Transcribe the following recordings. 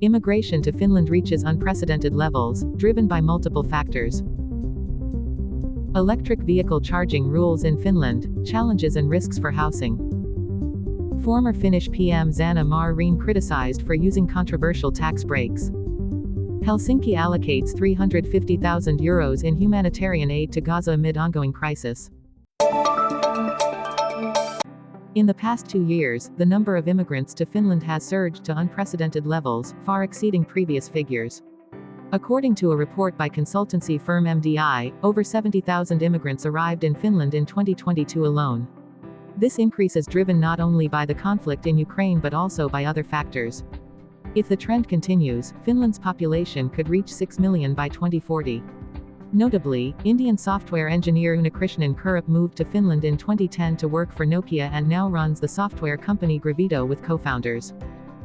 Immigration to Finland reaches unprecedented levels, driven by multiple factors. Electric vehicle charging rules in Finland, challenges and risks for housing. Former Finnish PM Sanna Marin criticized for using controversial tax breaks. Helsinki allocates €350,000 in humanitarian aid to Gaza amid ongoing crisis. In the past 2 years, the number of immigrants to Finland has surged to unprecedented levels, far exceeding previous figures. According to a report by consultancy firm MDI, over 70,000 immigrants arrived in Finland in 2022 alone. This increase is driven not only by the conflict in Ukraine but also by other factors. If the trend continues, Finland's population could reach 6 million by 2040. Notably, Indian software engineer Unikrishnan Kurup moved to Finland in 2010 to work for Nokia and now runs the software company Gravito with co-founders.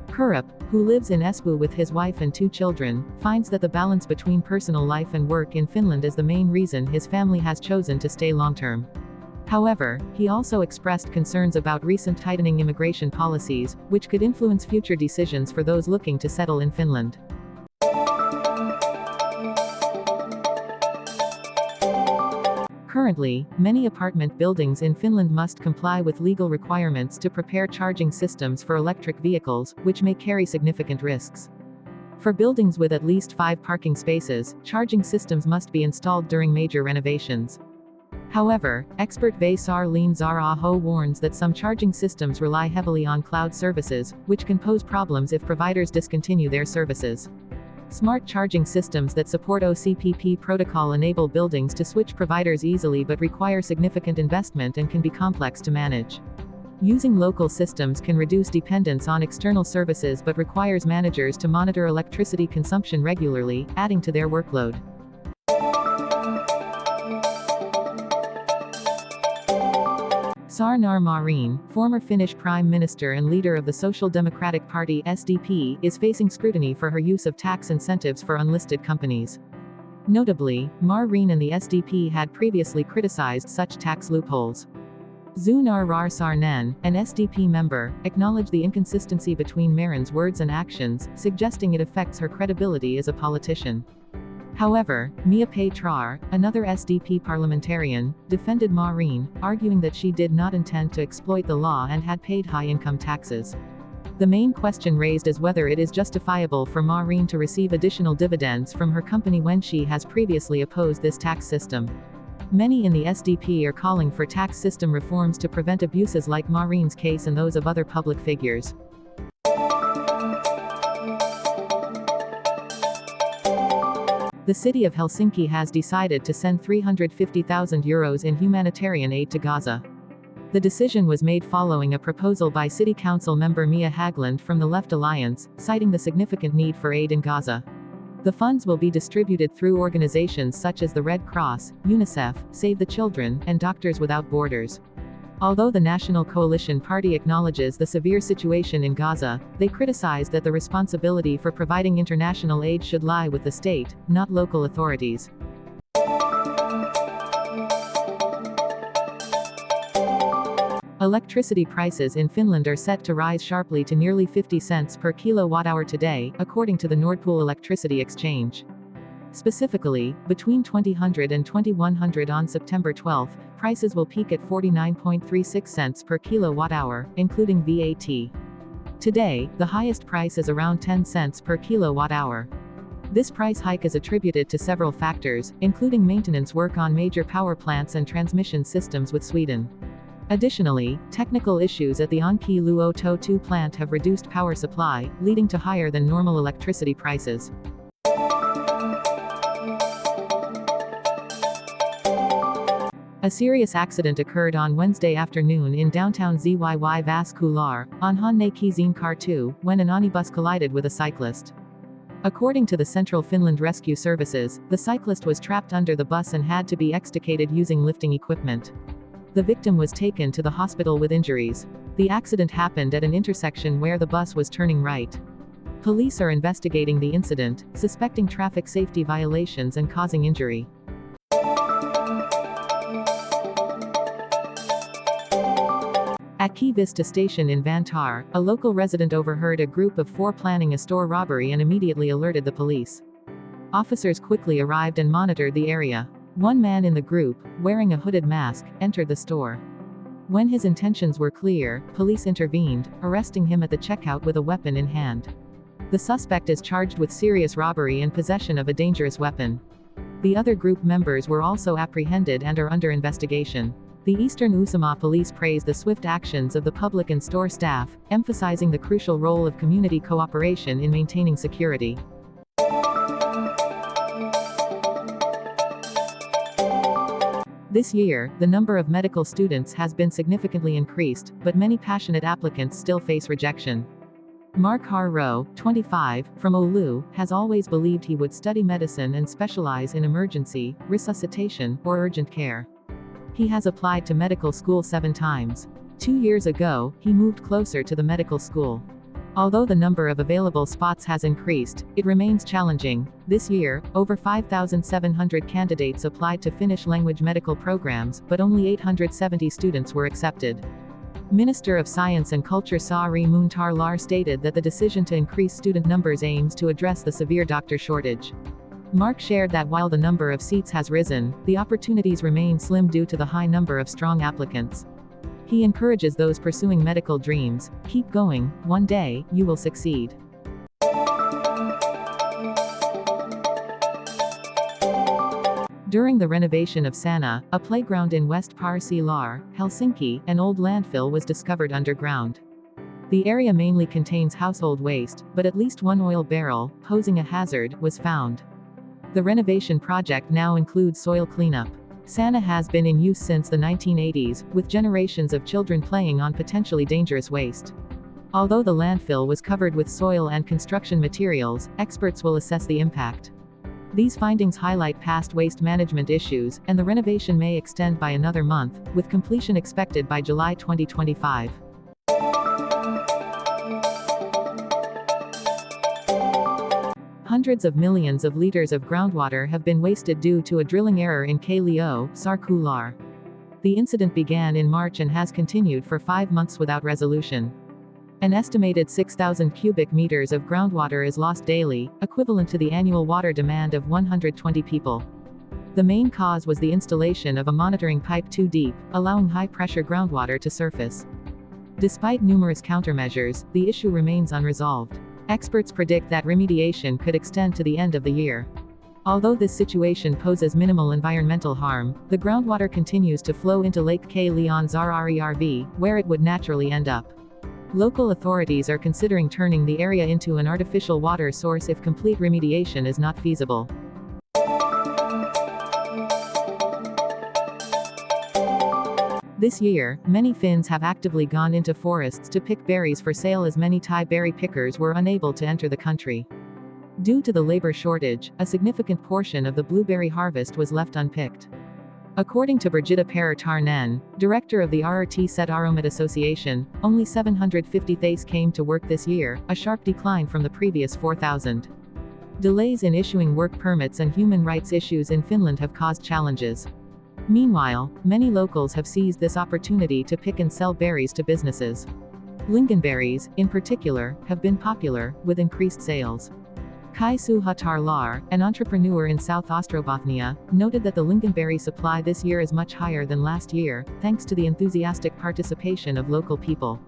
Kurup, who lives in Espoo with his wife and 2 children, finds that the balance between personal life and work in Finland is the main reason his family has chosen to stay long-term. However, he also expressed concerns about recent tightening immigration policies, which could influence future decisions for those looking to settle in Finland. Currently, many apartment buildings in Finland must comply with legal requirements to prepare charging systems for electric vehicles, which may carry significant risks. For buildings with at least 5 parking spaces, charging systems must be installed during major renovations. However, expert Vei-Sarleen Zara-Aho warns that some charging systems rely heavily on cloud services, which can pose problems if providers discontinue their services. Smart charging systems that support OCPP protocol enable buildings to switch providers easily but require significant investment and can be complex to manage. Using local systems can reduce dependence on external services but requires managers to monitor electricity consumption regularly, adding to their workload. Sanna Marin, former Finnish Prime Minister and leader of the Social Democratic Party SDP, is facing scrutiny for her use of tax incentives for unlisted companies. Notably, Marin and the SDP had previously criticized such tax loopholes. Zunar Saarinen, an SDP member, acknowledged the inconsistency between Marin's words and actions, suggesting it affects her credibility as a politician. However, Mia Petrar, another SDP parliamentarian, defended Marin, arguing that she did not intend to exploit the law and had paid high income taxes. The main question raised is whether it is justifiable for Marin to receive additional dividends from her company when she has previously opposed this tax system. Many in the SDP are calling for tax system reforms to prevent abuses like Marin's case and those of other public figures. The city of Helsinki has decided to send €350,000 in humanitarian aid to Gaza. The decision was made following a proposal by City Council member Mia Haglund from the Left Alliance, citing the significant need for aid in Gaza. The funds will be distributed through organizations such as the Red Cross, UNICEF, Save the Children, and Doctors Without Borders. Although the National Coalition Party acknowledges the severe situation in Gaza, they criticize that the responsibility for providing international aid should lie with the state, not local authorities. Electricity prices in Finland are set to rise sharply to nearly 50 cents per kilowatt-hour today, according to the Nord Pool Electricity Exchange. Specifically, between 2000 and 2100 on September 12, prices will peak at 49.36 cents per kilowatt-hour, including VAT. Today, the highest price is around 10 cents per kilowatt-hour. This price hike is attributed to several factors, including maintenance work on major power plants and transmission systems with Sweden. Additionally, technical issues at the Olkiluoto 2 plant have reduced power supply, leading to higher than normal electricity prices. A serious accident occurred on Wednesday afternoon in downtown Jyväskylä, on Hanne Kizin Car 2, when an omnibus collided with a cyclist. According to the Central Finland Rescue Services, the cyclist was trapped under the bus and had to be extricated using lifting equipment. The victim was taken to the hospital with injuries. The accident happened at an intersection where the bus was turning right. Police are investigating the incident, suspecting traffic safety violations and causing injury. At Key Vista Station in Vantaa, a local resident overheard a group of 4 planning a store robbery and immediately alerted the police. Officers quickly arrived and monitored the area. One man in the group, wearing a hooded mask, entered the store. When his intentions were clear, police intervened, arresting him at the checkout with a weapon in hand. The suspect is charged with serious robbery and possession of a dangerous weapon. The other group members were also apprehended and are under investigation. The Eastern Uusimaa police praised the swift actions of the public and store staff, emphasizing the crucial role of community cooperation in maintaining security. This year, the number of medical students has been significantly increased, but many passionate applicants still face rejection. Mark Harrow, 25, from Oulu, has always believed he would study medicine and specialize in emergency, resuscitation, or urgent care. He has applied to medical school 7 times. 2 years ago, he moved closer to the medical school. Although the number of available spots has increased, it remains challenging. This year, over 5,700 candidates applied to Finnish language medical programs, but only 870 students were accepted. Minister of Science and Culture Sari Muuntar-Lar stated that the decision to increase student numbers aims to address the severe doctor shortage. Mark shared that while the number of seats has risen, the opportunities remain slim due to the high number of strong applicants. He encourages those pursuing medical dreams, keep going, one day, you will succeed. During the renovation of Sanna, a playground in West Parsilar, Helsinki, an old landfill was discovered underground. The area mainly contains household waste, but at least one oil barrel, posing a hazard, was found. The renovation project now includes soil cleanup. Sanna has been in use since the 1980s, with generations of children playing on potentially dangerous waste. Although the landfill was covered with soil and construction materials, experts will assess the impact. These findings highlight past waste management issues, and the renovation may extend by another month, with completion expected by July 2025. Hundreds of millions of liters of groundwater have been wasted due to a drilling error in Kallio, Sarkular. The incident began in March and has continued for 5 months without resolution. An estimated 6,000 cubic meters of groundwater is lost daily, equivalent to the annual water demand of 120 people. The main cause was the installation of a monitoring pipe too deep, allowing high-pressure groundwater to surface. Despite numerous countermeasures, the issue remains unresolved. Experts predict that remediation could extend to the end of the year. Although this situation poses minimal environmental harm, the groundwater continues to flow into Lake Kallionzarrerv, where it would naturally end up. Local authorities are considering turning the area into an artificial water source if complete remediation is not feasible. This year, many Finns have actively gone into forests to pick berries for sale as many Thai berry pickers were unable to enter the country. Due to the labor shortage, a significant portion of the blueberry harvest was left unpicked. According to Brigitta Per-Tarnen, director of the RRT Set Aromat Association, only 750 Thais came to work this year, a sharp decline from the previous 4,000. Delays in issuing work permits and human rights issues in Finland have caused challenges. Meanwhile, many locals have seized this opportunity to pick and sell berries to businesses. Lingonberries, in particular, have been popular, with increased sales. Kai Suhatar-Lar, an entrepreneur in South Ostrobothnia, noted that the lingonberry supply this year is much higher than last year, thanks to the enthusiastic participation of local people.